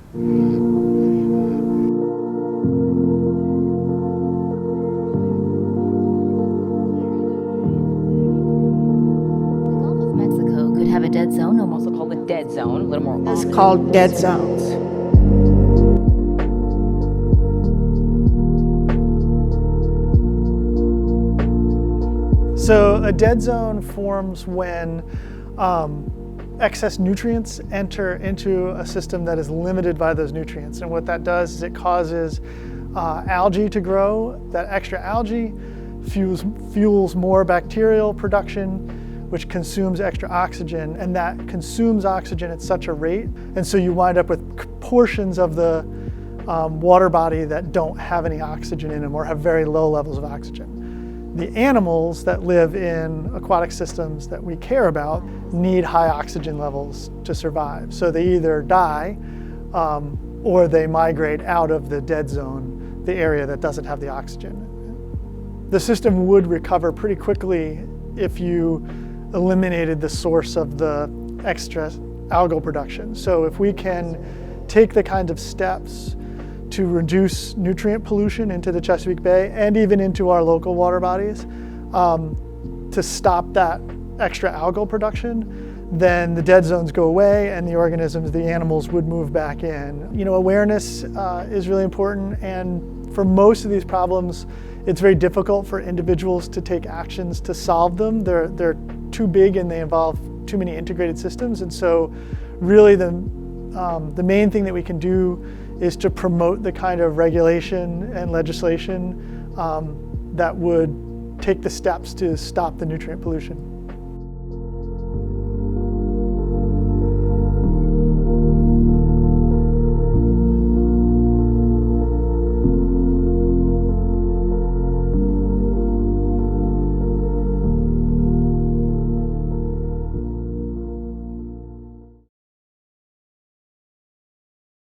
Gulf of Mexico could have a dead zone, also called the dead zone, a little more It's called dead zones. So a dead zone forms when excess nutrients enter into a system that is limited by those nutrients. And what that does is it causes algae to grow. That extra algae fuels more bacterial production, which consumes extra oxygen, and that consumes oxygen at such a rate. And so you wind up with portions of the water body that don't have any oxygen in them or have very low levels of oxygen. The animals that live in aquatic systems that we care about need high oxygen levels to survive. So they either die or they migrate out of the dead zone, the area that doesn't have the oxygen. The system would recover pretty quickly if you eliminated the source of the extra algal production. So if we can take the kind of steps to reduce nutrient pollution into the Chesapeake Bay and even into our local water bodies to stop that extra algal production, then the dead zones go away and the organisms, the animals would move back in. You know, awareness is really important, and for most of these problems, it's very difficult for individuals to take actions to solve them. They're too big and they involve too many integrated systems, and so really the main thing that we can do is to promote the kind of regulation and legislation that would take the steps to stop the nutrient pollution.